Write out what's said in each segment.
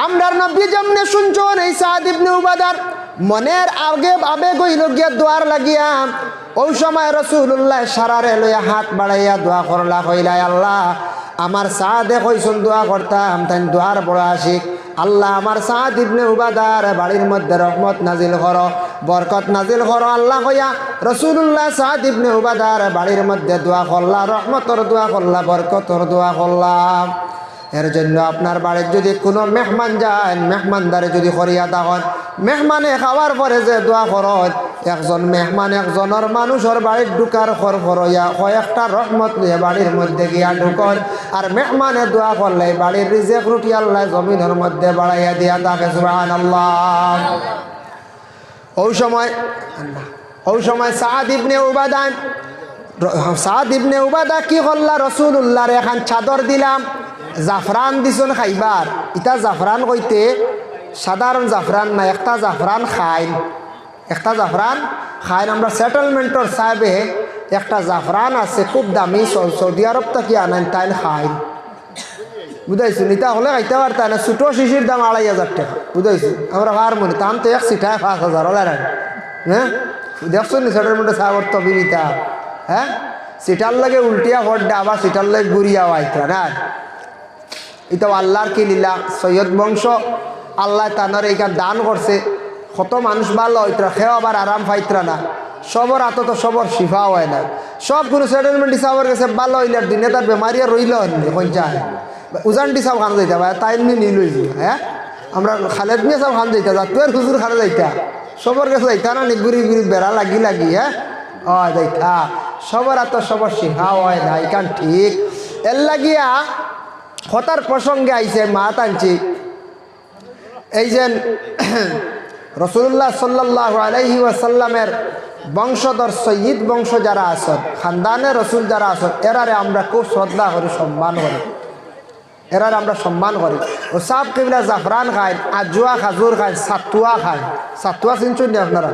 আমরার নবী যেমনে শুনছেন এই সাদ ইবনে উবাদার মনের আবেগ হইল গিয়া দোয়ার লাগিয়া ওই সময় রাসূলুল্লাহ সারারে লইয়া হাত বাড়াইয়া দোয়া করলা কইলা আল্লাহ আমার সাদে কইছুন দোয়া করতাম তাই দোয়ার বড় আশিক আল্লাহ আমার সাদ ইবনে উবাদার বাড়ির মধ্যে রহমত নাজিল করো বরকত নাজিল করো আল্লাহ কইয়া রাসূলুল্লাহ সাদ ইবনে উবাদার বাড়ির মধ্যে দোয়া করলা রহমতর দোয়া করলা বরকতর দোয়া করলা এর জন্য আপনার বাড়ির যদি কোনো মেহমান যায় মেহমানদারে যদি করিয়া তখন মেহমানে খাওয়ার পরে যে দোয়া করত একজন মেহমান একজনের মানুষের বাড়ির ঢুকার খর ফরইয়া কয়েকটা রহমত নিয়ে বাড়ির মধ্যে গিয়া ঢুকন আর মেহমানে দোয়া করলে বাড়ির রিজেক রুটি আল্লাহ জমিনের মধ্যে বাড়াইয়া দিয়া থাকে সুবহানাল্লাহ। ওই সময় সাদ ইবনে উবাদা কি করলা রাসূলুল্লাহর এখন চাদর দিলাম জাফরান দিছন খাইবার ইটা জাফরান কইতে সাধারণ জাফরান না একটা জাফরান খাইন আমরা সেটেলমেন্টর সাহেবে একটা জাফরান আছে খুব দামি সৌদি আরব থেকে আনেন তাই খাইন বুঝাইছো ইটা হলে খাইতে পারতা না ছোটো শিশির দাম 2,500 টাকা বুঝাইছো আমরা ভার মনে তাম তো এক সিটায় 5,000 হলে হ্যাঁ দেখছো নি সেটেলমেন্টের সাহেবর তবিতা হ্যাঁ সিটার লাগে উল্টিয়া হড্ডা আবার সিটার লাগে ঘুরিয়া আইতা না এটা আল্লাহর কি লীলা সৈয়দ বংশ আল্লাহ তানার এইখান দান করছে কত মানুষ ভালো হইতরা খেয়ে আবার আরাম পাইতরা না সবর আত তো সবর শিফা হয় না সব কোনো সেটেলমেন্ট হিসাবের কাছে ভালো হইলার দিনে তার বেমারিয়া রইল পঞ্চায় উজানটি সব খান যাইতা ভাই তাই নিয়ে লইছি হ্যাঁ আমরা খালেদ নিয়ে সব খান যাইতা যা তুই হুজুর খানে যাইতা সবর কাছে যাইতা না ঘুরি ঘুরি বেড়া লাগি হ্যাঁ যাইতা সবর আত সবর শিফা হয় না এইখান ঠিক এর লাগিয়া হতার প্রসঙ্গে আইছে মা টানছি এই যে রাসূলুল্লাহ সাল্লাল্লাহু আলাইহি ওয়াসাল্লামের বংশধর সৈয়দ বংশ যারা আছেন খানদানে রসুল যারা আছেন এরারে আমরা খুব শ্রদ্ধা করি সম্মান করি ও সাব কিবলা জাফরান খায় আজওয়া খাজুর খায় সাতুয়া চিনছেন না আপনারা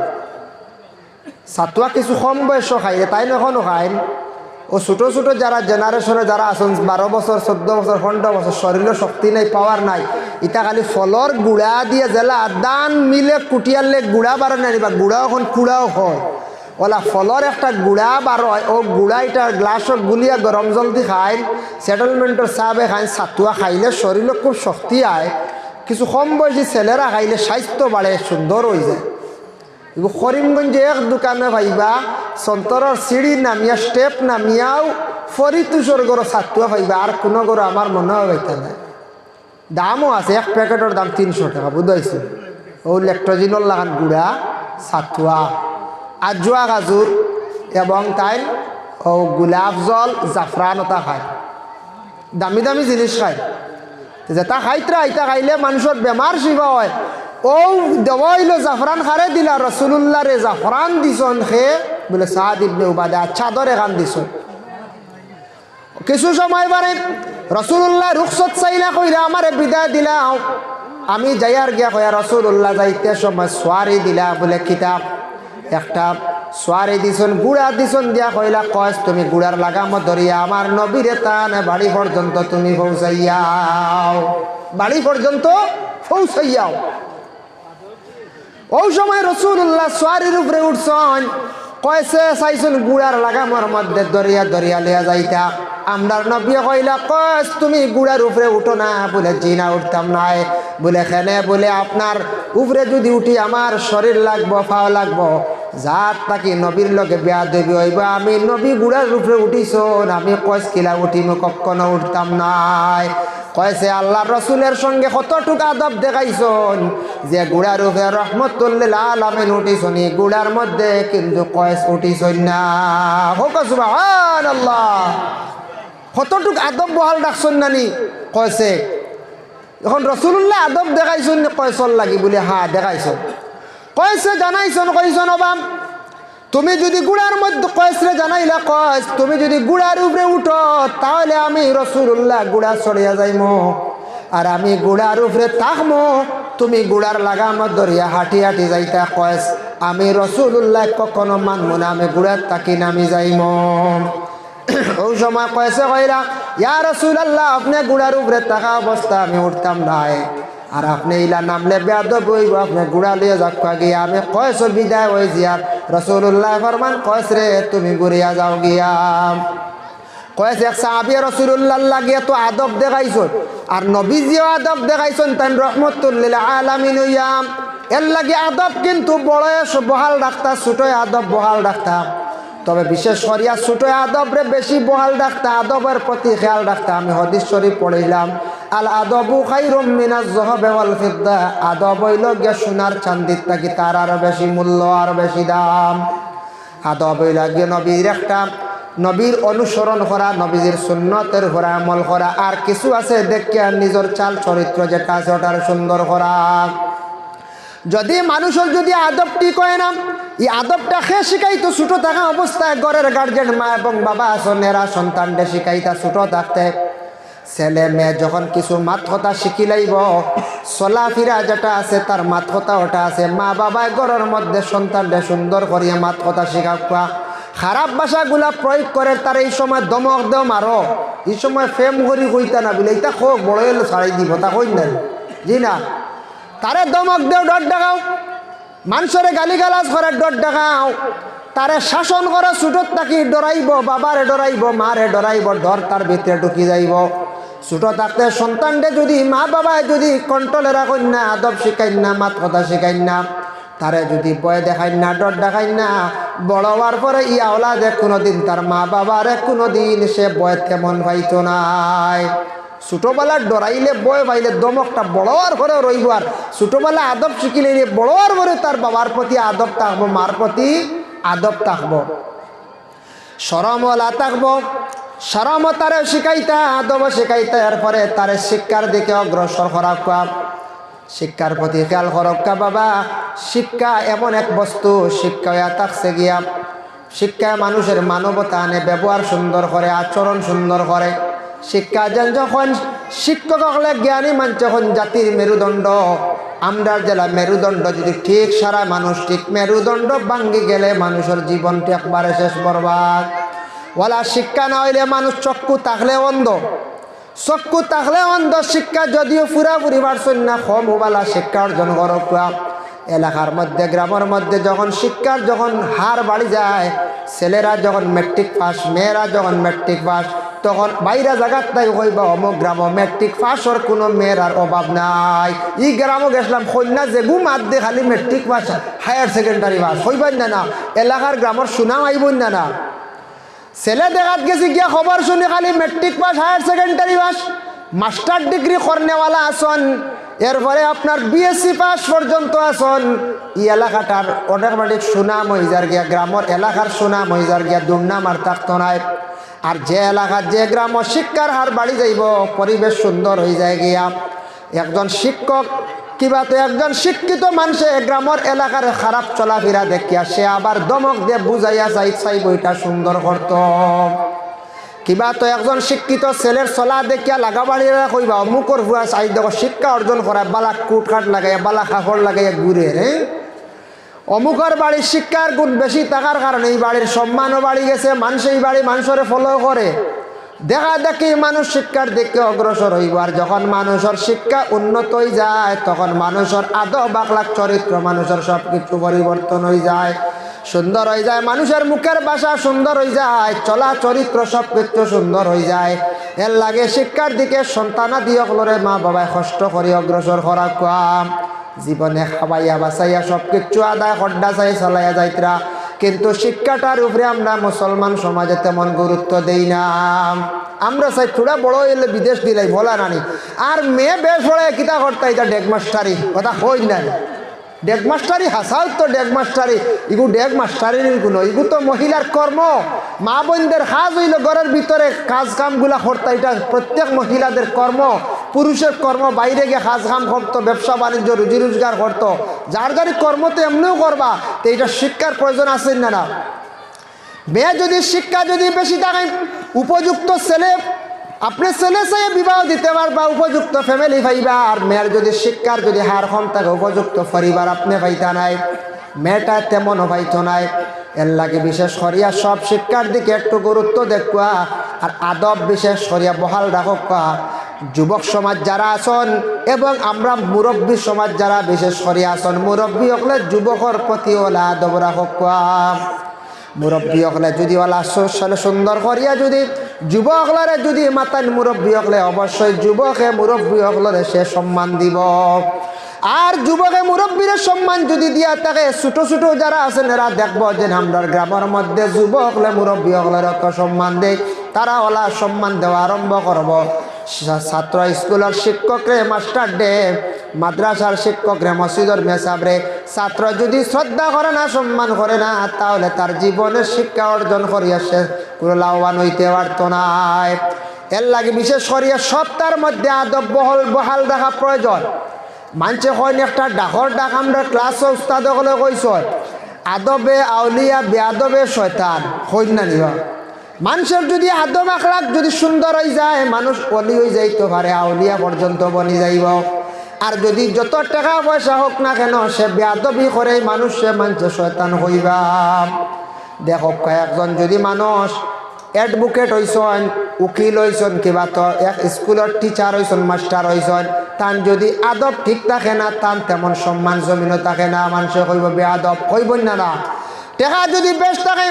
সাতুয়া কিছু কম বয়স খায় তাই এখনও খায় ও ছোটো ছোটো যারা জেনারেশনে যারা আছেন 12 বছর 14 বছর 15 বছর শরীরের শক্তি নাই পাওয়ার নাই ইটা খালি ফলর গুড়া দিয়ে জেলা দান মিলে কুটিয়ালে গুড়া বাড়ানো আনিবা গুড়া এখন কুড়াও হয় ওলা ফলর একটা গুড়া বার হয় ও গুড়া এটা গ্লাসত গুলিয়া গরম জল দি খায় সেটেলমেন্টের সাহেবে খায় সাতুয়া খাইলে শরীরে খুব শক্তি আয় কিছু কম বয়সী ছেলেরা খাইলে স্বাস্থ্য বাড়ে সুন্দর হয়ে যায় করিমগঞ্জে এক দোকানে পাইবা সন্তরের সিঁড়ি নামিয়া স্টেপ নামিয়াও ফরিতুষর গরো সাতুয়া পাইবা আর কোনো গরো আমার মনে হয় পাইতা নাই দামও আছে এক প্যাকেটের দাম 300 টাকা বুঝাইছে ও ল্যাকটোজিনর লাগান গুড়া সাতুয়া আজওয়া গাজুর এবং তাই ও গোলাপ জল জাফরানতা খায় দামি দামি জিনিস খায় যেটা খাইতরা এটা খাইলে মানুষের বেমার শিবা হয় ও দেওয়াইল জাফরান খারে দিলা রাসূলুল্লাহ রে জাফরান দিছন খে বলে সাদ ইবনে উবাদা চাদরে খান দিছন কিছু সময় বারে রাসূলুল্লাহ রুখসত চাইলা কইরা আমারে বিদায় দিলা আমি যাইয়ার গিয়া কইয়া রাসূলুল্লাহ যাইতে সময় সোয়ারি দিলা বলে কিতাব একটা সোয়ারি দিছন গুড়া দিছন দিয়া কইলা কস তুমি গুড়ার লাগাম ধরিয়া আমার নবীরে তান বাড়ি পর্যন্ত তুমি পৌঁছাইয়াও ওই সময় রাসূলুল্লাহ সোয়ারির উপরে উঠছন কয়েছে চাইছুন গুড়ার লাগামর মধ্যে দরিয়া লিয়া যাইতা আমরার নবী কইলা কস তুমি গুড়ার উপরে উঠো না বলে জিনা উঠতাম নাই বলে খেনে বলে আপনার উপরে যদি উঠি আমার শরীর লাগবো পাও লাগবো যার তাকে নবীর লগে বেয়া দেবী হইব আমি নবী গুড়ার উপরে উঠিছন আমি কস কিলা উঠিম কখনো উঠতাম নাই কয়েছে আল্লাহর রসুলের সঙ্গে কতটুকু আদব দেখাইছন যে গুড়ার উপরে রহমতুল্লিল আলামিন উঠিছনি গুড়ার মধ্যে কিন্তু কয়েস উঠিছন না হোক সুবহানাল্লাহ কতটুকু আদব বহাল ডাকছন নানি কয়েছে এখন রসুল্লাহ আদব দেখাইছন কয়েসর লাগি বলে হ্যাঁ দেখাইছন কয়েছে জানাইছন কইছন অবাম তুমি যদি গুড়ার মধ্যে কয়েসরে জানাইলা কয়েস তুমি যদি গুড়ার উপরে উঠো তাহলে আমি রাসূলুল্লাহ গুড়া ছড়িয়া যাইমো আর আমি গুড়ার উপরে থাকমো তুমি গুড়ার লাগাম ধরিয়া হাঁটি হাঁটি যাইতা কয়েস আমি রাসূলুল্লাহ কখনো মানবো না আমি গুড়ার তাকি নামি যাইমো ওই সময় কয়েছে কইরা ইয়া রাসূলুল্লাহ আপনি গুড়ার উপরে থাকা অবস্থা আমি উঠতাম নাই আর আপনি ইলা নামলে বেয়াদব হইব, আপনি গুড়া লিয়ে যাক গিয়া আমি কয়েস বিদায় হয়ে জিয়ার রাসূলুল্লাহ ফরমান কয়েস রে তুমি গুড়িয়া যাও গিয়া। কয়েছে এক সাহাবী রাসূলুল্লাহ লাগিয়ে তো আদব দেখাইছন, আর নবীজিও আদব দেখাইছন, তাই রহমতুল লিল আলামিন হইয়া এর লাগে আদব কিন্তু বড়য়ে বহাল রাখতা, ছোটয়ে আদব বহাল রাখতা। তবে বিশেষ করিয়া ছোটয়ে আদব রে বেশি বহাল রাখতা, আদবের প্রতি খেয়াল রাখতা। আমি হাদিস শরীফ পড়িলাম, আল আদবু খায়রুম মিনাজ যাহাবি ওয়াল ফিদ্দা, আদব হইল গিয়া সোনার চান্দির থাকি তার আরো বেশি মূল্য, আর বেশি দাম। আদব হইল গিয়া নবীর একটা, নবীর অনুসরণ করা, নবীর সুন্নতের ঘোরা আমল করা, আর কিছু আছে দেখে নিজের চাল চরিত্র যেটা আছে ওটার সুন্দর করা। যদি মানুষের যদি আদবটি কয় না, এই আদবটা খে শিখাইতো ছোট থাকা অবস্থায় ঘরের গার্জেন মা এবং বাবা আছেন, এরা সন্তানকে শিখাইতা ছোট থাকতে। ছেলে মেয়ে যখন কিছু মাত কথা শিখি লাইব, চলাফেরা যেটা আছে তার মাত কথা ওটা আছে, মা বাবায় ঘরের মধ্যে সন্তানকে সুন্দর করিয়া মাত কথা শিখা। খারাপ ভাষাগুলা প্রয়োগ করে তার এই সময় দমক দেও মারো, এই সময় ফেম করি কইতা না বলে এটা খোক বড় এলো ছাড়াই দিব, তা কই না জি না, তারে দমক দেও ডর ডাকাও, মানুষরে গালিগালাজ করে ডর ডাকাও, তারে শাসন করে ছোটত থাকি ডরাইব, বাবারে ডরাইব, মারে ডরাইব, ডর তার ভিতরে ঢুকি যাইব। ছোট থাকতে সন্তানকে যদি মা বাবায় যদি কন্ট্রোলে রাখেন না, আদব শিখাইন না, মাত কথা শিখাইন না, তারে যদি ভয় দেখাই না, ডর দেখাই না, বড় হওয়ার পরে ই আওলাদে কোনোদিন তার মা বাবারে কোনোদিন সে ভয় তেমন পাইতো নাই। ছোটবেলার ডরাইলে বয় পাইলে দমকটা বড় হওয়ার পরে রইব, আর ছোটবেলা আদব শিখিলে বড় হওয়ার পরে তার বাবার প্রতি আদব থাকবো, মার প্রতি আদব থাকবো, শরমওয়ালা থাকবো। শরম তারে শিখাইতা, আদব শিখাইতা, এরপরে তারে শিক্ষার দিকে অগ্রসর করা। শিক্ষার প্রতি খেয়াল করক্কা বাবা। শিক্ষা এমন এক বস্তু, শিক্ষা থাকছে গিয়া শিক্ষায় মানুষের মানবতা আনে, ব্যবহার সুন্দর করে, আচরণ সুন্দর করে। শিক্ষা যেন যখন শিক্ষক হলে জ্ঞানী মানুষ যখন জাতির মেরুদণ্ড, আমরা জেলা মেরুদণ্ড যদি ঠিক সারা মানুষ ঠিক, মেরুদণ্ড ভাঙ্গি গেলে মানুষের জীবনটি একবারে শেষ বরবাদ। ওলা শিক্ষা না হইলে মানুষ চক্ষু থাকলে অন্ধ, চক্ষু থাকলে অন্ধ। শিক্ষা যদিও পুরাপুরি পারছেন না, কম ওবালা শিক্ষা অর্জন করবা। এলাকার মধ্যে গ্রামের মধ্যে যখন শিক্ষার যখন হার বাড়ি যায়, ছেলেরা যখন মেট্রিক পাস, মেয়েরা যখন মেট্রিক পাস, তখন বাইরে জায়গার তাই কইবা অমুক গ্রাম মেট্রিক পাসর কোনো মেয়ের আর অভাব নাই। ই গ্রামও গেছিলাম কন্যা যেগু মাত দে খালি matric pass higher secondary pass হইবেন না, না এলাকার গ্রামের সুনাম আইবেন না। না ছেলে দেখাত গেছি গিয়া খবর শুনি খালি matric pass higher secondary pass, master degree করনেওয়ালা আসন, এরপরে আপনার বিএসসি পাস পর্যন্ত আসন। এই এলাকাটার অটোমেটিক সুনাম হয়ে যার গিয়া, গ্রামের এলাকার সুনাম হয়ে যার গিয়া, দুর্নাম আর থাকতো নাই। আর যে এলাকার যে গ্রাম শিক্ষার হার বাড়ি যাইব, পরিবেশ সুন্দর হয়ে যায় গিয়া, একজন শিক্ষক কিবা তো একজন শিক্ষিত মানুষে গ্রামের এলাকার খারাপ চলাফেরা দেখিয়া সে আবার দমক দিয়ে বুঝাইয়া চাইব এটা সুন্দর করত। কিবা তো একজন শিক্ষিত ছেলের চলা দেখিয়া লাগাবাড়িরা কইবা অমুকর ভুয়া চাই দেখো শিক্ষা অর্জন করা, বালা কুট কাট লাগাইয়া, বালা কাপড় লাগাইয়া ঘুরে রে। অমুকর বাড়ির শিক্ষার গুণ বেশি থাকার কারণে এই বাড়ির সম্মানও বাড়ি গেছে, মানুষ এই বাড়ি মানুষের ফলো করে, দেখা দেখি মানুষ শিক্ষার দিকে অগ্রসর হইব। আর যখন মানুষের শিক্ষা উন্নত হয়ে যায়, তখন মানুষের আদব আখলাক চরিত্র, মানুষের সব কিছু পরিবর্তন হয়ে যায়, সুন্দর হয়ে যায়। মানুষের মুখের ভাষা সুন্দর হয়ে যায়, চলা চরিত্র সব কিছু সুন্দর হয়ে যায়। এর লাগে শিক্ষার দিকে সন্তানাদি অকলরে মা বাবায় কষ্ট করে অগ্রসর করা কাম। জীবনে খাবাইয়া বাঁচাইয়া সব কিছু আদায় খড্ডা চাই চালাইয়া যাইতরা, কিন্তু শিক্ষাটার উপরে আমরা মুসলমান সমাজে তেমন গুরুত্ব দেই না। আমরা চাই থোড়া বড় এলে বিদেশ দিলাই বলা নানি, আর মেয়ে বেশ পড়ে কিতা করতে এটা ডেক মাস্টারি কথা হই না। ডেক মাস্টারি হাসাও তো ডেক মাস্টারি, ইগু ডেক মাস্টারির কোনো, ইগু তো মহিলার কর্ম। মা বোনদের কাজ হইল ঘরের ভিতরে কাজ কামগুলা করতে, এটা প্রত্যেক মহিলাদের কর্ম। পুরুষের কর্ম বাইরে গিয়ে কাজ কাম করতো, ব্যবসা বাণিজ্য রুজি রোজগার করতো, যার যার কর্ম তো এমনিও করবা। তো এটা শিক্ষার প্রয়োজন আছে না? না মেয়ে যদি শিক্ষা যদি বেশি থাকে, উপযুক্ত ছেলে আপনি ছেলে চেয়ে বিবাহ দিতে পারবা, উপযুক্ত ফ্যামিলি পাইবা। আর মেয়ের যদি শিক্ষার যদি হার কম থাকে, উপযুক্ত পরিবার আপনি পাইতা নাই, মেয়েটা তেমনও পাইতো নাই। এর লাগে বিশেষ করিয়া সব শিক্ষার দিকে একটু গুরুত্ব দেখবা, আর আদব বিশেষ করিয়া বহাল রাখবা। যুবক সমাজ যারা আছেন এবং আমরা মুরব্বী সমাজ যারা বিশেষ করে আছেন, মুরব্বী হলে যুবকর প্রতি ওলা আদব রাখক। মুরব্বী হলে যদি ওলা সুন্দর করিয়া যদি যুবক হলরে যদি মাতান মুরব্বী হলে অবশ্যই যুবকে মুরব্বী হলরে সে সম্মান দিব। আর যুবকে মুরব্বীর সম্মান যদি দিয়া থাকে, ছোট ছোট যারা আছেন এরা দেখবো যে আমরা গ্রামের মধ্যে যুবক হলে মুরব্বী হলের অত সম্মান দেয়, তারা ওলা সম্মান দেওয়া আরম্ভ করব। ছাত্র স্কুলের শিক্ষকরে, মাস্টার ডে মাদ্রাসার শিক্ষকরে, মসজিদের মেসাবরে ছাত্র যদি শ্রদ্ধা করে না, সম্মান করে না, তাহলে তার জীবনের শিক্ষা অর্জন করিয়া সে কোনো লাভবান হইতে পারত না। এর লাগে বিশেষ করিয়া সপ্তাহের মধ্যে আদব বহাল রাখা প্রয়োজন। মানুষে হয়নি একটা ডাকর ডাক, আমরা ক্লাস উস্তাদ হলে কইস আদবে আউলিয়া বেআদবে শয়তান হইন না নিবা। মানুষের যদি আদব আখলাক যদি সুন্দর হয়ে যায়, মানুষ অলি হয়ে যাইতে পারে, আউলিয়া পর্যন্ত বনি যাইব। আর যদি যত টাকা পয়সা হোক না কেন সে বেআদবি করে মানুষ, সে মানুষের শয়তান হইবা। দেখো কয়েকজন যদি মানুষ অ্যাডভোকেট হইছেন, উকিল হইছেন, কিবা তো এক স্কুলের টিচার হইছেন, মাস্টার হইছেন, তান যদি আদব ঠিক থাকে না, তান তেমন সম্মান জমিনও থাকে না, মানুষে কইব বেআদব, কইব না। না টেকা যদি বেশ থাকে,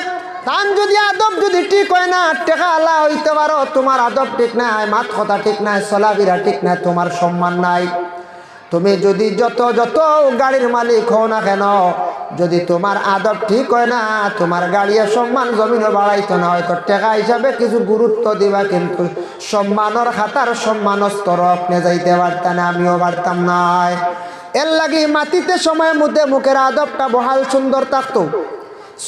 তান যদি আদব যদি ঠিক হয় না, টেকা আল্লাহ হইতে পারো, তোমার আদব ঠিক নাই, মাত কথা ঠিক নাই, চলাফেরা ঠিক নাই, তোমার সম্মান নাই। তুমি যদি যত গাড়ির মালিক হও না কেন, যদি তোমার আদব ঠিক হয় না, তোমার গাড়ির সম্মান জমিনও বাড়াইতো না, হয়তো টাকা হিসাবে কিছু গুরুত্ব দিবা, কিন্তু সম্মানের খাতার সম্মান স্তর আপনি যাইতে পারতাম না, আমিও পারতাম নাই। এর লাগি মাটিতে সময়ের মধ্যে মুখের আদবটা বহাল সুন্দর থাকতো,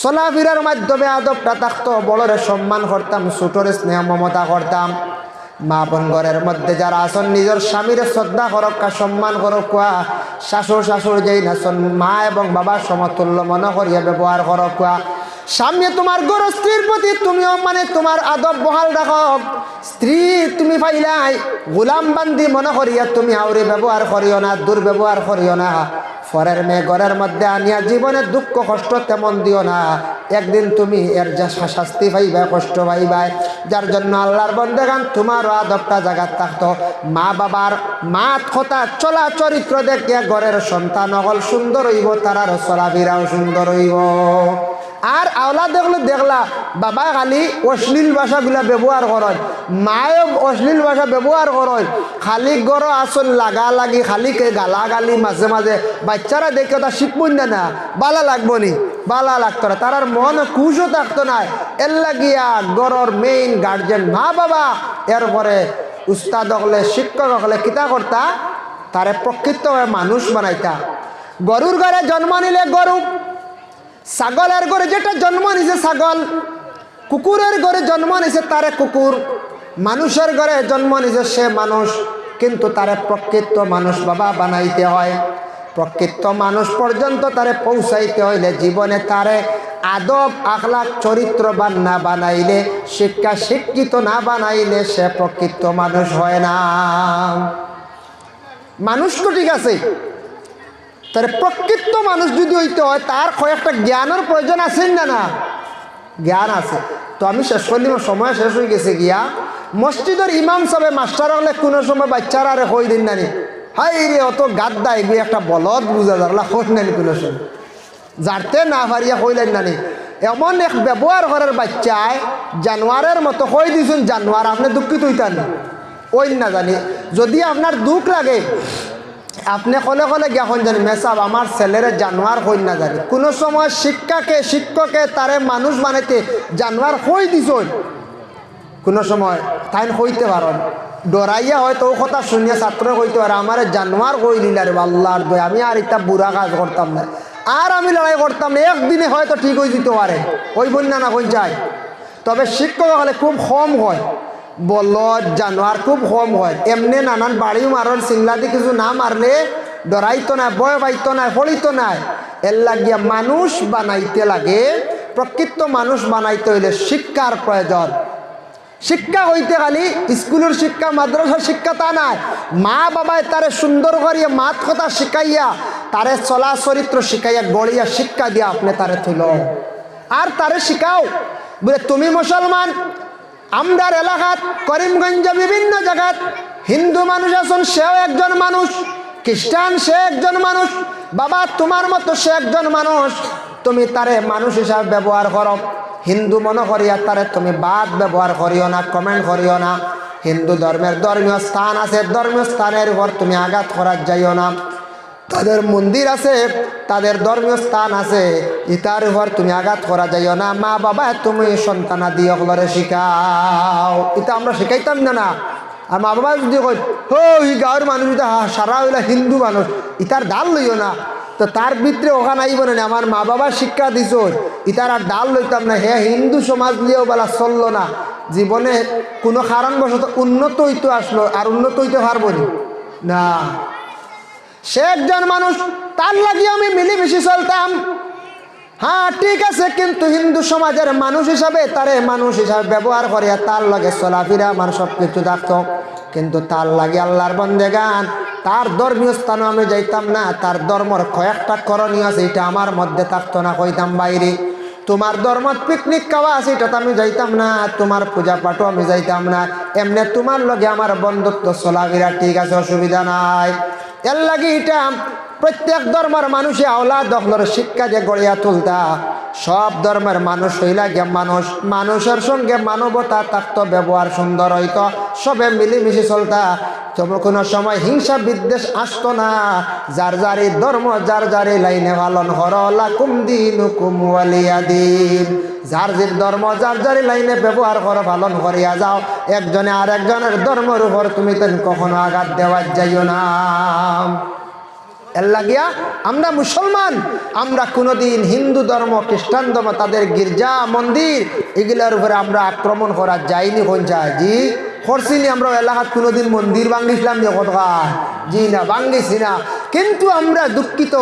চলাফেরার মাধ্যমে আদবটা থাকতো, বড়রে সম্মান করতাম, ছোটরে স্নেহ মমতা করতাম। মা বোন ঘরের মধ্যে যারা আছেন নিজের স্বামীর শ্রদ্ধা করক, সম্মান করক, শাশুর যেই না মা এবং বাবার সমতুল্য মনে করিয়া ব্যবহার করক। স্বামী তোমার গরু স্ত্রীর প্রতি তুমিও মানে তোমার আদব বহাল রাখো। স্ত্রী তুমি পাইলাই গোলাম বান্দি মনে করিয়া তুমি আউরে ব্যবহার করিও না, দুর্ব্যবহার করিও না। পরের মেয়ে ঘরের মধ্যে আনিয়া জীবনের দুঃখ কষ্ট তেমন দিও না, একদিন তুমি এর যা শাস্তি পাইবা, কষ্ট পাইবা। যার জন্য আল্লাহর বন্দেগান তোমারও আদবটা জায়গা থাকতো। মা বাবার মাত কথা চলা চরিত্র দেখে ঘরের সন্তান অকল সুন্দর হইব, তারারও চলাফেরাও সুন্দর হইব। আর আওলা দেখলা বাবা খালি অশ্লীল ভাষাগুলা ব্যবহার করেন, মায়েও অশ্লীল ভাষা ব্যবহার করেন, খালি গড় আসল লাগা লাগি, খালি গালা গালি মাঝে মাঝে বাচ্চারা দেখে তা শিখবই না, বালা লাগবো নি, বালা লাগতো না, তার মন খুশও থাকতো না। এর লাগিয়া গড়র মেইন গার্জেন মা বাবা, এরপরে উস্তাদ হলে শিক্ষক হলে কিতা করতা, তারে প্রকৃতভাবে মানুষ বানাইতা। গরুর ঘরে জন্ম নিলে গরু, ছাগলের ঘরে যেটা জন্ম নিছে ছাগল, কুকুরের ঘরে জন্ম নিছে তারে কুকুর, মানুষের ঘরে জন্ম নিছে সে মানুষ, কিন্তু তারে প্রকৃত মানুষ বাবা বানাইতে হয়। প্রকৃত মানুষ পর্যন্ত তারে পৌঁছাইতে হইলে জীবনে তারে আদব আখলাক চরিত্রবান না বানাইলে, শিক্ষিত না বানাইলে সে প্রকৃত মানুষ হয় না। মানুষ তো ঠিক আছে, তার প্রকৃত মানুষ যদি হইতে হয় তার কয়েকটা জ্ঞানের প্রয়োজন আছে না, জ্ঞান আছে। তো আমি শেষ করলাম, সময় শেষ হয়ে গেছে গিয়া। মসজিদের ইমাম সাহেব মাস্টার হলে কোনো সময় বাচ্চারা আরে হই দিন নানি, হাই রে অত গাদ্দা এগুলি একটা বলদ বুঝা যারলা হই নানি, কোনো সময় যারতে না পারিয়া হইলেন নানি। এমন এক ব্যবহার করার বাচ্চায় জানোয়ারের মতো হই দিয়েছেন, জানোয়ার আপনি দুঃখিত হইতেন ওই না জানি। যদি আপনার দুঃখ লাগে আপনি কলে জ্ঞাপন জানি মেসাব আমার ছেলের জানোয়ার হই না জানি। কোনো সময় শিক্ষকে তারে মানুষ বানাইতে জানোয়ার হই দিছ, কোনো সময় তাই হইতে পারেন ডরাইয়া হয়তো ও কথা শুনিয়া ছাত্র হইতে পারে আমার জানোয়ার হই দিলে রে আল্লাহর দয়, আমি আর এটা বুড়া কাজ করতাম না, আর আমি লড়াই করতাম না, একদিনে হয়তো ঠিক হয়ে যেতে পারে, ওই বন্যা না হয়ে যায়। তবে শিক্ষক হলে খুব কম হয়, বলদ জানোয়ার খুব কম হয়। এমনি নানান বাড়িও মারণ সিংলাদি কিছু না মারলে ডরাইতো না, ভয় পাইতো না, ফলিতো না। এর লাগিয়া মানুষ বানাইতে লাগে, প্রকৃত মানুষ বানাইতে হইলে শিক্ষার প্রয়োজন। শিক্ষা হইতে খালি স্কুলের শিক্ষা মাদ্রাসার শিক্ষা তা নাই, মা বাবায় তারে সুন্দর করিয়া মাত কথা শিখাইয়া তারে চলা চরিত্র শিখাইয়া গড়িয়া শিক্ষা দিয়া আপনি তারে থইল। আর তারে শিখাও বলে তুমি মুসলমান, আমরার এলাকাত করিমগঞ্জ বিভিন্ন জায়গাত হিন্দু মানুষ আছেন, সেও একজন মানুষ। খ্রিস্টান, সে একজন মানুষ। বাবা তোমার মতো সে একজন মানুষ, তুমি তারে মানুষ হিসাবে ব্যবহার করো। হিন্দু মনে করিয়া তারে তুমি বাদ ব্যবহার করিও না, কমেন্ট করিও না। হিন্দু ধর্মের ধর্মীয় স্থান আছে, ধর্মীয় স্থানের উপর তুমি আঘাত করার যাইও না। তাদের মন্দির আছে, তাদের ধর্মীয় স্থান আছে, ইতার উপর তুমি আঘাত করা যাইও না। মা বাবা তুমি সন্তানাদি অকলরে শিখাও, এটা আমরা শিখাইতাম না। না আর মা বাবা যদি কই ও এই গাঁয়ের মানুষ সারা হইলা হিন্দু মানুষ, ইতার ডাল লইও না, তো তার ভিতরে ওখানে আইব না। আমার মা বাবা শিক্ষা দিছ, ইতার আর ডাল লইতাম না। হ্যাঁ হিন্দু সমাজ নিয়েও বেলা চললো না, জীবনে কোনো কারণবশত উন্নত হইতে আসলো, আর উন্নত হইতে পারবো না। সে একজন মানুষ, তার লাগিয়ে আমি মিলেমিশে চলতাম। হ্যাঁ ঠিক আছে, কিন্তু হিন্দু সমাজের মানুষ হিসাবে তারে মানুষ হিসাবে ব্যবহার করে, তার লাগে চলাফেরা আমার সব কিছু থাকতো। কিন্তু তার লাগে আল্লাহর বন্দেগান, তার ধর্মীয় স্থানে আমি যাইতাম না। তার ধর্মর কয়েকটা করণীয় আছে, এটা আমার মধ্যে থাকতো না, কইতাম বাইরে। তোমার ধর্ম পিকনিক খাওয়া আছে, এটা তো আমি যাইতাম না। তোমার পূজা পাঠও আমি যাইতাম না। এমনি তোমার লগে আমার বন্ধুত্ব চলাফেরা ঠিক আছে, অসুবিধা নাই। এর লাগে এটা প্রত্যেক ধর্মের মানুষে আওলা দখলের শিক্ষা যে গড়িয়া তুলতা। সব ধর্মের মানুষ হইলা গে মানুষ, মানুষের সঙ্গে মানবতা থাকতো, ব্যবহার সুন্দর হইতো, সবে মিলেমিশে চলতা। তবে কোনো সময় হিংসা বিদ্বেষ আসতো না। যার যারি ধর্ম যার যারি লাইনে পালন করো, লাকুম দিনুকুম ওয়ালিয়া দিন। যার যে ধর্ম যার যারি লাইনে ব্যবহার করো, পালন করিয়া যাও। একজনে আর একজনের ধর্মের উপর তুমি তো কখনো আঘাত দেওয়া যাইও না। এর লাগিয়া আমরা মুসলমান, আমরা কোনোদিন হিন্দু ধর্ম খ্রিস্টান ধর্ম তাদের গির্জা মন্দির এগুলোর উপরে আমরা আক্রমণ করা যায়নি। কোন যায় জি করছিনি আমরা এলাকাত কোনোদিন মন্দির ভাঙ্গিছিলাম যে কথা জি না, ভাঙ্গিছি না। কিন্তু আমরা দুঃখিত,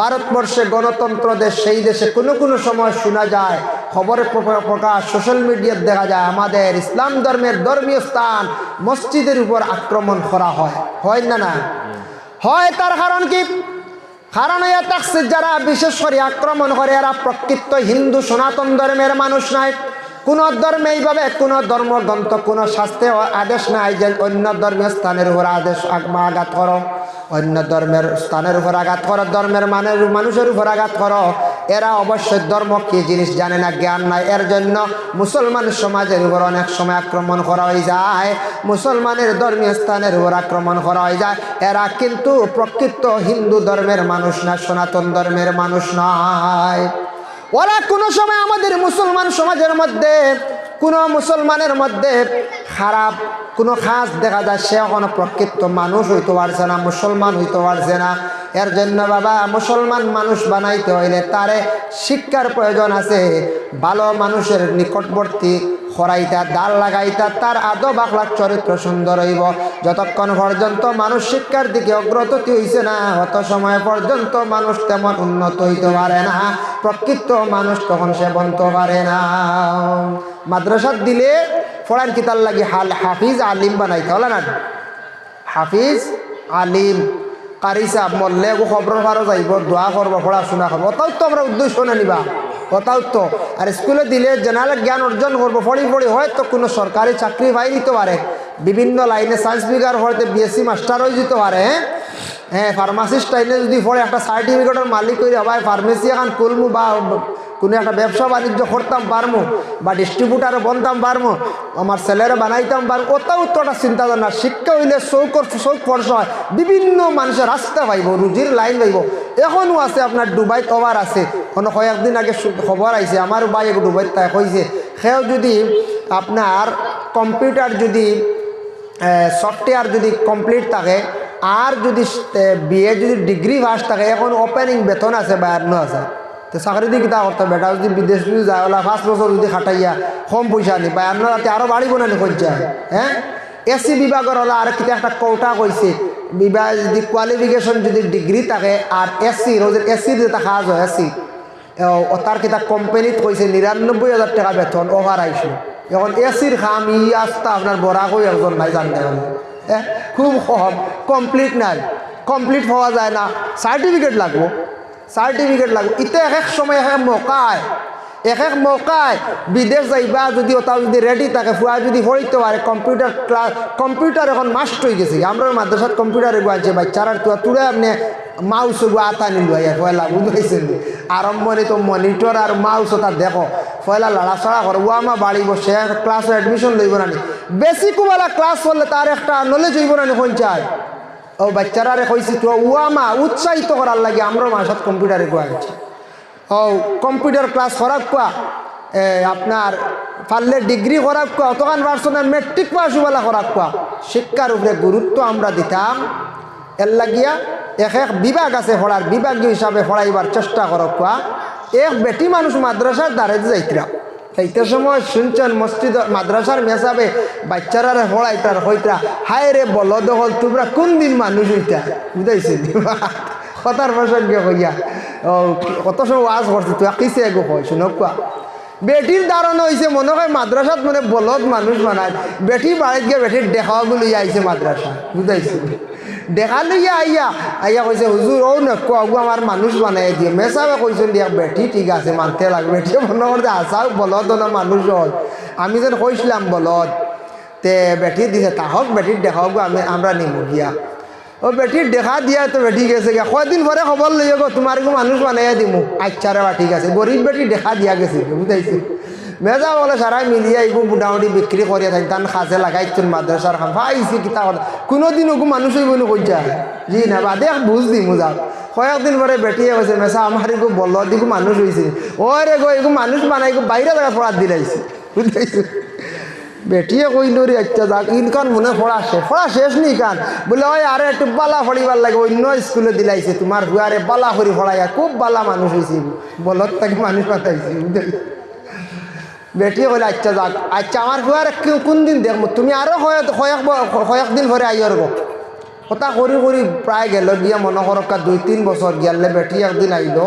ভারতবর্ষে গণতন্ত্র দেশ, সেই দেশে কোনো কোনো সময় শোনা যায়, খবরের প্রকাশ সোশ্যাল মিডিয়ায় দেখা যায়, আমাদের ইসলাম ধর্মের ধর্মীয় স্থান মসজিদের উপর আক্রমণ করা হয় না না হয়। তার কারণ কি? কারণ হইয়া থাকছে যারা বিশেষ করে আক্রমণ করে এরা প্রকৃত হিন্দু সনাতন ধর্মের মানুষ নাই। কোন ধর্মে এইভাবে কোন ধর্মগ্রন্থ কোন শাস্ত্রে আদেশ নাই যে অন্য ধর্মীয় স্থানের উপর আদেশ আঘাত করো, অন্য ধর্মের স্থানের উপর আঘাত করো, ধর্মের মানুষের উপর আঘাত করো। এরা অবশ্যই ধর্ম কি জিনিস জানে না, জ্ঞান নাই। এর জন্য মুসলমান সমাজের উপর অনেক সময় আক্রমণ করা হয়ে যায়, মুসলমানের ধর্মীয় স্থানের উপর আক্রমণ করা হয়ে যায়। এরা কিন্তু প্রকৃত হিন্দু ধর্মের মানুষ না, সনাতন ধর্মের মানুষ নয়। ওরা কোনো সময় আমাদের মুসলমান সমাজের মধ্যে কোনো মুসলমানের মধ্যে খারাপ কোনো কাজ দেখা যায়, সে কোনো প্রকৃত মানুষ হইতে পারছে না, মুসলমান হইতে পারছে না। এর জন্য বাবা মুসলমান মানুষ বানাইতে হইলে তারে শিক্ষার প্রয়োজন আছে। ভালো মানুষের নিকটবর্তী খরাইতা দাল লাগাইতা, তার আদব আখলাক চরিত্র সুন্দর হইব। যতক্ষণ পর্যন্ত মানুষ শিক্ষার দিকে অগ্রগতি হইছে না, অত সময় পর্যন্ত মানুষ তেমন উন্নত হইতে পারে না, প্রকৃত মানুষ তখন সে বনতে পারে না। মাদ্রাসাত দিলে পড়ার কিতার লাগে হাফিজ আলিম বানাইতে হলে না, হাফিজ আলিম কারি সাহেব মরলে খবর ফারো যাইব, দোয়া করবো, পড়াশোনা করবো, ওটাও তো আমরা উদ্দেশ্য না নিবা, ওটাও তো। আর স্কুলে দিলে জেনারেল জ্ঞান অর্জন করবো, পড়ি হয়তো কোনো সরকারি চাকরি পাই নিতে পারে, বিভিন্ন লাইনে সায়েন্স বিজ্ঞান হয়তো বিএসসি মাস্টার হয়ে যেতে পারে। হ্যাঁ ফার্মাসিস্ট লাইনে যদি পড়ে একটা সার্টিফিকেটের মালিক হয়ে ভাই ফার্মেসি এখন খুলমু বা কোনো একটা ব্যবসা বাণিজ্য করতাম পারমু বা ডিস্ট্রিবিউটারও বনতাম পারমু, আমার ছেলেরা বানাইতাম পারবো, ওটাও তো একটা চিন্তাধারণা। শিক্ষা হইলে চৌক ফর্স হয়, বিভিন্ন মানুষের রাস্তা পাইব, রুজির লাইন পাইব। এখনও আছে আপনার ডুবাই কভার আছে, কোনো কয়েকদিন আগে খবর আইছে আমার ভাই ডুবাই তাই কইছে, সেও যদি আপনার কম্পিউটার যদি সফটওয়্যার যদি কমপ্লিট থাকে আর যদি বিএ যদি ডিগ্রি পাস থাকে, এখন ওপেনিং বেতন আছে 52,000। তো চাকরি দিয়ে কিতা করতে বেটা যদি বিদেশ যদি যায় ওলা 5 বছর যদি খাটাইয়া কম পয়সা নি 52,000 আরও বাড়িব না খোঁজা। হ্যাঁ এসি বিভাগের ওলা আর কিতা একটা কৌটা কইছে, বিভাগ যদি কোয়ালিফিকেশন যদি ডিগ্রি থাকে আর এসির যেটা কাজ হয় এসি তার কিতা কোম্পানিত কইছে 99,000 টাকা বেতন ওভার আইসো। এখন এসির খাম আস্তা আপনার বড়া কই একজন নাই জানতে হবে, খুব কম, কমপ্লিট নাই, কমপ্লিট পাওয়া যায় না, সার্টিফিকেট লাগবো। ইতে এক সময় এক মকায় এক এক মৌকায় বিদেশ যাইবা যদি ওটাও যদি রেডি থাকে ফুয়া যদি পড়িতে পারে কম্পিউটার ক্লাস কম্পিউটার এখন মাস্ট হয়ে গেছে আমরা মাদ্রাসাত কম্পিউটারে গুয়াছে বাচ্চারা তুলে আপনি মাউস আতা নিল পয়লা বুঝাইছেন আরম্ভণি তো মনিটর আর মাউস ওটা দেখো পয়লা লড়াচড়া করো ও আমার বাড়ি বসে ক্লাসে অ্যাডমিশন লইব না বেশি কুবেলা ক্লাস করলে তার একটা নলেজ হইব না পঞ্চায় ও বাচ্চারা কইছি তো ও আমা উৎসাহিত করার লাগে আমরা মাসাত কম্পিউটারে গুয়াছি ও কম্পিউটার ক্লাস করাক কোয়া আপনার পারলে ডিগ্রি করাক কোয়া অতখান পার্সনের মেট্রিক পাস বলা করাক কোয়া শিক্ষার উপরে গুরুত্ব আমরা দিতাম এর লাগিয়া এক এক বিভাগ আছে পড়ার বিভাগীয় হিসাবে পড়াইবার চেষ্টা করক কোয়া এক বেটি মানুষ মাদ্রাসার দ্বারে যাইতরা এইটার সময় শুনছেন মসজিদ মাদ্রাসার মেসাবে বাচ্চারা পড়াইতার হইতরা হায় রে বলদ হল তোমরা কোন দিন মানুষ হইতা বুঝাইছেন কথার প্রসঙ্গে হইয়া ও কত সময় ওয়াজ করছে তুই কিসে এগো হয় শুনক কোয়া বেটির ধারণা হয়েছে মনে হয় মাদ্রাসাত মানে বলদ মানুষ বানায় বেটি বাড়িত গিয়ে বেটির দেখাগুলো আইছে মাদ্রাসা বুঝাইছে দেখা লইয়া আইয়া কইছে হুজুর ও নকো আগু আমার মানুষ বানাই দিয়ে মেসাবে কইছেন দিয়া বেটি ঠিক আছে মানতে লাগবে বেটি মনে করতে আসাও বলদ না মানুষ হয় আমি যেন কইছিলাম বলদ তে বেটি দিছে তাহক বেটির দেখাও আমরা নিমু গিয়া ও বেটির দেখা দিয়া তো বেটি গেছে গিয়া কয়দিন পরে খবর লইয়া গো তোমার মানুষ বানাইয়া দিমু আচ্ছা রে বা ঠিক আছে গরিব বেটি দেখা দিয়া গেছে বুঝাইছে মেজা বলে সারাই মিলিয়ে এগু মোটামুটি বিক্রি করিয়া থাকি তান সাজে লাগাইছেন মাদ্রাসার খান ভাইছি কিতা কথা কোনোদিন ওগু মানুষ হইব না কইছা জি না বাদে বুঝ দিমু যাও কয়েকদিন পরে বেটিয়ে কইছে মেসা আমার এগু বল দিগু মানুষ হয়েছে ও রে গো এগু মানুষ বানাই বাইরে জায়গা পড়ার দিলাইছে বুঝাইছে বেটিয়ে কইল রে আচ্ছা যাক ইনকান মনে পড়া শেষ নি কান বলে ওই আরে একটু বালা ফড়িবার লাগে অন্য স্কুলে দিলাইছে তোমার হুয়ারে বালা ফড়ি ফড়াইয়া খুব বালা মানুষ হয়েছে বলত তাকে মানুষ পাঠাইছে বুঝাইছে বেটিয়ে কইলে আচ্ছা যাক আচ্ছা আমার হুয়ারে কোন দিন দেখবো তুমি আরো কয়েকদিন ভরে আইয়ার গো কথা করি প্রায় গেল গিয়া মনে করকা 2-3 বছর গিয়ালে বেটি একদিন আইল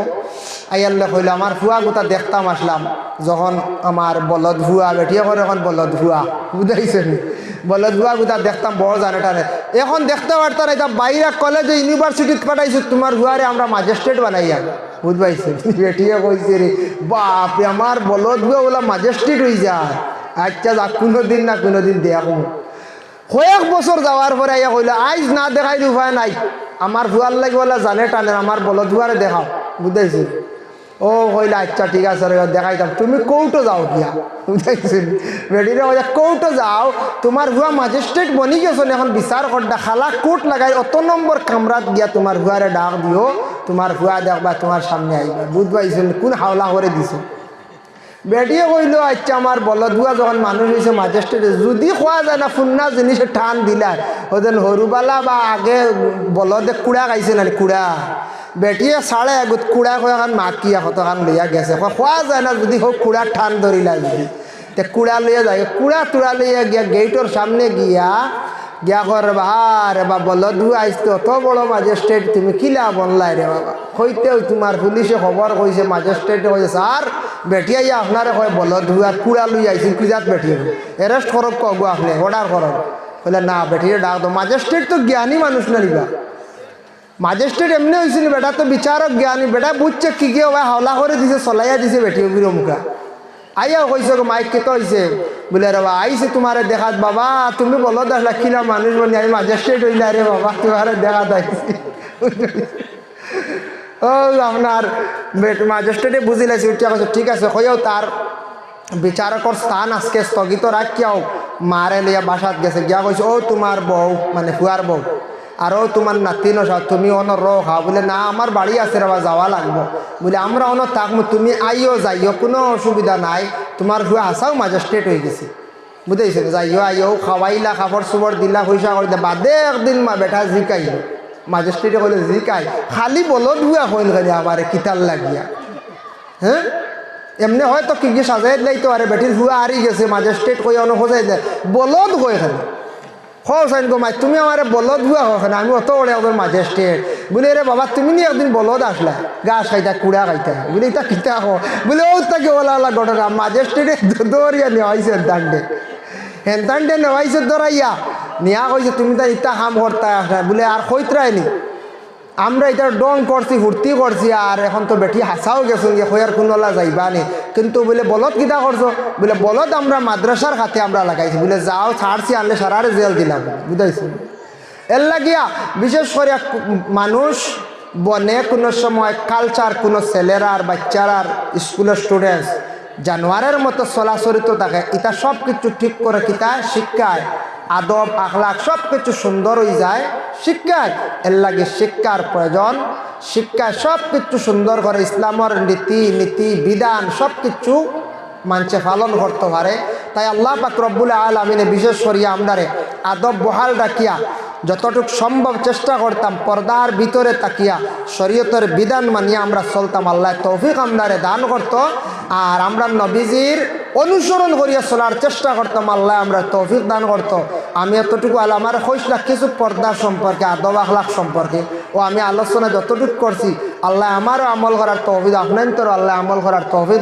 আইয়ালে কইল আমার ফুয়া গোটা দেখতাম আসলাম যখন আমার বলদ ভুয়া বেটিয়ে করে এখন বলদ ভুয়া বুঝাইছেন বলদ ভুয়া গোটা দেখতাম বড় জানে টানে এখন দেখতে পারতাম এটা বাইরে কলেজে ইউনিভার্সিটিত পাঠাইছো তোমার ভুয়ারে আমরা ম্যাজিস্ট্রেট বানাইয়া বুঝবাইছেন বেটিয়ে কইছে রে বাপরে আমার বলদ ভুয়া বলা ম্যাজিস্ট্রেট হয়ে যায় আচ্ছা যাক কোনোদিন না কোনোদিন দেখো কয়েক বছর যাওয়ার পরে আইয়া কইল আইজ না দেখাইলে উপায় নাই আমার ভুয়ার লাগে বলে জানে টানে আমার বলদ ভুয়ারে দেখাও বুঝাইছেন ও কইলা আচ্ছা ঠিক আছে দেখাইতাম তুমি কৌটো যাও গিয়া বুঝাইছেন বেটিরে কইলা কৌটো যাও তোমার ভুয়া ম্যাজিস্ট্রেট বনি গেছো এখন বিচার করডা খালা কোর্ট লাগাই অত নম্বর কামরাত গিয়া তোমার ভুয়ারে ডাক দিও তোমার ভুয়া দেখবা তোমার সামনে আইবা বুঝবাইছেন কোন হাওলা করে দিছো বেটিয়ে কইল আচ্ছা আমার বলদ ভুয়া যখন মানুষ হয়েছে ম্যাজিস্ট্রেট যদি খোয়া যায় না ফুন্না জিনিসে টান দিলা ওদের হরুবালা বা আগে বলদে কুড়া খাইছে না কুড়া বেটিয়ে সাড়ে এগুত কুড়া কয়াখান মাকিয়া কতখান লইয়া গেছে খোয়া যায় না যদি হোক কুড়ার টান ধরিলা যদি তে কুড়া লইয়া যায় কুড়া তুড়া লইয়া গিয়া গেটের সামনে গিয়া কর রে বা বলদ ভুয়া আইসতে অত বড় ম্যাজিস্ট্রেট তুমি কিলা বনলাই রে বাবা কইতেও তোমার পুলিশে খবর কইছে ম্যাজিস্ট্রেটে কইছে স্যার বেটিয়া ইয়া আপনারে কয় বলদ ভুয়া কুড়া লই আইছিল কিজাত বেটিয়ে এরেস্ট করক কগো আপনি অর্ডার করক বলে না বেটিয়ে ডাক দো ম্যাজিস্ট্রেট তো জ্ঞানী মানুষ না নিবা ম্যাজিস্ট্রেট এমনি হয়েছিল বেটা তো বিচারক জ্ঞানী বেটা বুঝছে কি কি ভাই হাওলা করে দিছে চলাইয়া দিছে বেটিয়ে গুলো মুখা আইয়া কইছে গো মাইক কেতো হয়েছে বলে রে বাবা আইসে তোমারে দেখাত বাবা তুমি বলো দশ লাখ কিলা মানুষ বলি আমি ম্যাজিস্ট্রেট হইলা রে বাবা তোমারে দেখাত আইসি ও আপনার ম্যাজিস্ট্রেটে বুঝি লাইছে উঠিয়া কইছে ঠিক আছে কইও তার বিচারকর স্থান আজকে স্থগিত রাখিয়াও মারে লইয়া বাসাত গেছে গিয়া কইছে ও তোমার বউ মানে ফুয়ার বউ আরও তোমার নাতিন তুমি অন খাও বলে না আমার বাড়ি আছে রে যাওয়া লাগবো বলে আমরা অন থাকবো তুমি আইও যাইও কোনো অসুবিধা নাই তোমার হুয়া হাসাও ম্যাজিস্ট্রেট হয়ে গেছে বুঝেছেন যাইও আইও খাওয়াইলা খাবার সুবর দিলা পয়সা করে বাদে একদিন মা বেটা জিকাইল ম্যাজিস্ট্রেটে কইলে জিকাই খালি বলদ হুয়া কইল খালি আমার কিতাল লাগিয়া হ্যাঁ এমনি হয়তো কি কি সাজাই দিলাইতো আরে বেটির হুয়া হারি গেছে ম্যাজিস্ট্রেট কই অন খোঁজাই দেয় বলদ কই খালি হোসাইন গো মাই তুমি আমার বলদ হুয়া হোক আমি অত ওড়ে ওদের ম্যাজিস্ট্রেট বলে রে বাবা তুমি নি একদিন বলদ আসলা গাছ খাইতা কুড়া খাইতা বলে এটা কিতা হো বলে ও তাকে ওলা ওলা ঘটনা ম্যাজিস্ট্রেটে দৌড়িয়া নেওয়াইছে হেনতান্ডে নেওয়াইছে দৌড়াইয়া নিয়া কইছে তুমি তো ইটা কাম করতা বলে আর কইতরাইনি আমরা এটা ডং করছি ফুর্তি করছি আর এখন তো বেটি হাসাও গেছেন যে হইয়ার কোনলা যাইবা নি কিন্তু বলে বলত কিতা করছো বলে বলত আমরা মাদ্রাসার খাতে আমরা লাগাইছি বলে যাও ছাড়ছি আনলে সারারে জেল দিলাম বুঝাইছি এর লাগিয়া বিশেষ করে মানুষ বনে কোনো সময় কালচার কোনো ছেলেরা আর বাচ্চারা আর স্কুলের স্টুডেন্টস জানোয়ারের মতো চলাচরিত থাকে এটা সব কিছু ঠিক করে কিতা শিক্ষায় আদব আখলাক সব কিছু সুন্দর হয়ে যায় শিক্ষায় এর লাগে শিক্ষার প্রয়োজন শিক্ষায় সব কিছু সুন্দর করে ইসলামের নীতি বিধান সব কিছু মানুষে পালন করতে পারে তাই আল্লাহ পাক রব্বুল আলামিনে বিশেষ করিয়া আমরারে আদব বহাল রাখিয়া যতটুক সম্ভব চেষ্টা করতাম পর্দার ভিতরে তাকিয়া শরীয়তের বিধান মানিয়ে আমরা চলতাম আল্লাহ তৌফিক আমরারে দান করত আর আমরা নবীজির অনুসরণ করিয়া চলার চেষ্টা করতাম আল্লাহ আমরা তৌফিক দান করত আমি এতটুকু আমার হইসলা কিছু পর্দা সম্পর্কে আদব আখলাক সম্পর্কে ও আমি আলোচনা যতটুকু করছি আল্লাহ আমারও আমল করার তৌফিক আপনার আল্লাহ আমল করার তৌফিক